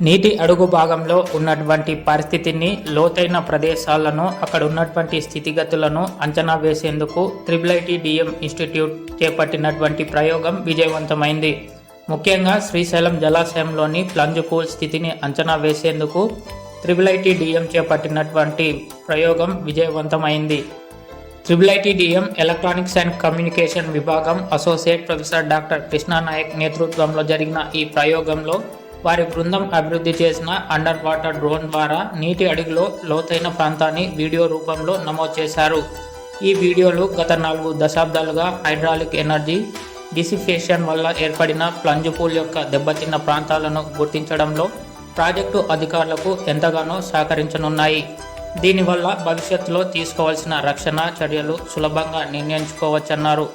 నీటి అడుగు భాగంలో ఉన్నటువంటి పరిస్థితిని, లోతైన ప్రదేశాలను, అక్కడ ఉన్నటువంటి స్థితిగతులను అంచనా వేసేందుకు IIIT-DM ఇన్స్టిట్యూట్ చేపట్టినటువంటి ప్రయోగం విజయవంతమైంది. ముఖ్యంగా శ్రీశైలం జలాశయంలోని ప్లంజ్ పూల్ స్థితిని అంచనా వేసేందుకు IIIT-DM చేపట్టినటువంటి ప్రయోగం విజయవంతమైంది. IIIT-DM ఎలక్ట్రానిక్స్ అండ్ కమ్యూనికేషన్ విభాగం అసోసియేట్ ప్రొఫెసర్ డాక్టర్ కృష్ణానాయక్ నేతృత్వంలో జరిగిన ఈ ప్రయోగంలో వారి బృందం అభివృద్ధి చేసిన అండర్ వాటర్ డ్రోన్ ద్వారా నీటి అడుగులో లోతైన ప్రాంతాన్ని వీడియో రూపంలో నమోదు చేశారు. ఈ వీడియోలు గత 4 దశాబ్దాలుగా హైడ్రాలిక్ ఎనర్జీ డిసిఫేషన్ వల్ల ఏర్పడిన ప్లంజ్ పూల్ యొక్క దెబ్బతిన్న ప్రాంతాలను గుర్తించడంలో ప్రాజెక్టు అధికారులకు ఎంతగానో సహకరించనున్నాయి. దీనివల్ల భవిష్యత్తులో తీసుకోవాల్సిన రక్షణ చర్యలు సులభంగా నిర్ణయించుకోవచ్చన్నారు.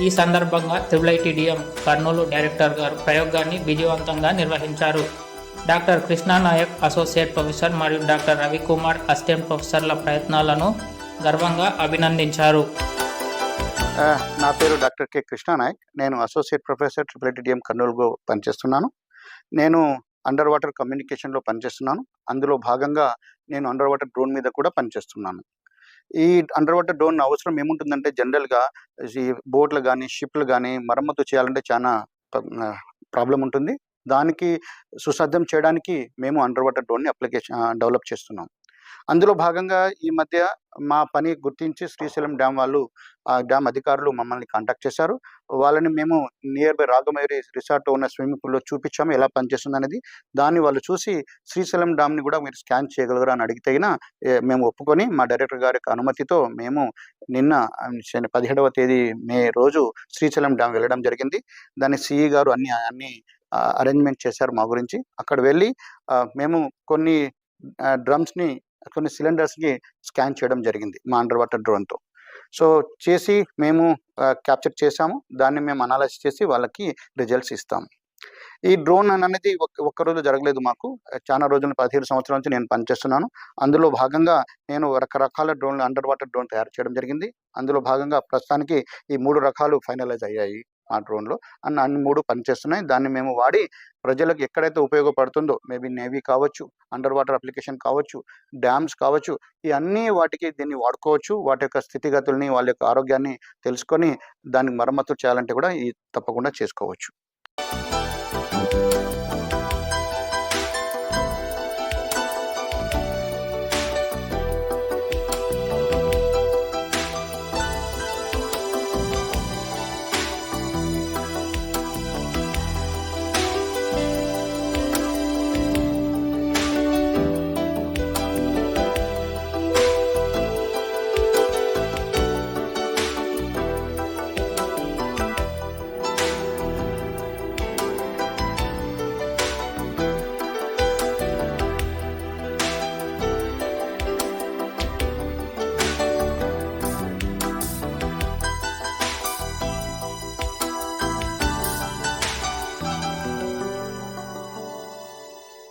ఈ సందర్భంగా IIIT-DM కర్నూలు డైరెక్టర్ గారు ప్రయోగాన్ని విజయవంతంగా నిర్వహించారు. డాక్టర్ కృష్ణానాయక్ అసోసియేట్ ప్రొఫెసర్ మరియు డాక్టర్ రవికుమార్ అసిస్టెంట్ ప్రొఫెసర్ల ప్రయత్నాలను గర్వంగా అభినందించారు. నా పేరు డాక్టర్ కె కృష్ణానాయక్. నేను అసోసియేట్ ప్రొఫెసర్ IIIT-DM కర్నూలులో పనిచేస్తున్నాను. నేను అండర్ వాటర్ కమ్యూనికేషన్లో పనిచేస్తున్నాను. అందులో భాగంగా నేను అండర్ వాటర్ డ్రోన్ మీద కూడా పనిచేస్తున్నాను. ఈ అండర్ వాటర్ డ్రోన్ అవసరం ఏముంటుందంటే, జనరల్గా ఈ బోట్లు కానీ షిప్లు కానీ మరమ్మతు చేయాలంటే చాలా ప్రాబ్లం ఉంటుంది. దానికి సుసాధ్యం చేయడానికి మేము అండర్ వాటర్ డ్రోన్ని డెవలప్ చేస్తున్నాం. అందులో భాగంగా ఈ మధ్య మా పని గుర్తించి శ్రీశైలం డ్యామ్ వాళ్ళు, ఆ డ్యామ్ అధికారులు మమ్మల్ని కాంటాక్ట్ చేశారు. వాళ్ళని మేము నియర్ బై రాగమయూరి రిసార్ట్ ఉన్న స్విమ్మింగ్ పూల్లో చూపించాము ఎలా పనిచేస్తుంది అనేది. దాన్ని వాళ్ళు చూసి శ్రీశైలం డ్యామ్ని కూడా మీరు స్కాన్ చేయగలరా అని అడిగితే మేము ఒప్పుకొని మా డైరెక్టర్ గారి అనుమతితో మేము నిన్న 17వ తేదీ మే రోజు శ్రీశైలం డ్యామ్ వెళ్ళడం జరిగింది. దాన్ని సిఈ గారు అన్ని అరేంజ్మెంట్ చేశారు మా గురించి. అక్కడ వెళ్ళి మేము కొన్ని డ్రమ్స్ని, కొన్ని సిలిండర్స్ని స్కాన్ చేయడం జరిగింది మా అండర్ వాటర్ డ్రోన్తో. సో చేసి మేము క్యాప్చర్ చేసాము. దాన్ని మేము అనాలైజ్ చేసి వాళ్ళకి రిజల్ట్స్ ఇస్తాము. ఈ డ్రోన్ అనేది ఒక్కరోజు జరగలేదు. మాకు చాలా రోజులు 17 సంవత్సరాల నుంచి నేను పనిచేస్తున్నాను. అందులో భాగంగా నేను రకరకాల డ్రోన్లు, అండర్ వాటర్ డ్రోన్ తయారు చేయడం జరిగింది. అందులో భాగంగా ప్రస్తుతానికి ఈ 3 రకాలు ఫైనలైజ్ అయ్యాయి. ఆ డ్రోన్లో అన్ని 3 పనిచేస్తున్నాయి. దాన్ని మేము వాడి ప్రజలకు ఎక్కడైతే ఉపయోగపడుతుందో, మేబీ నేవీ కావచ్చు, అండర్ వాటర్ అప్లికేషన్ కావచ్చు, డ్యామ్స్ కావచ్చు, ఈ అన్ని వాటికి దీన్ని వాడుకోవచ్చు. వాటి యొక్క స్థితిగతుల్ని, వాళ్ళ యొక్క ఆరోగ్యాన్ని తెలుసుకొని దానికి మరమ్మతు చేయాలంటే కూడా తప్పకుండా చేసుకోవచ్చు.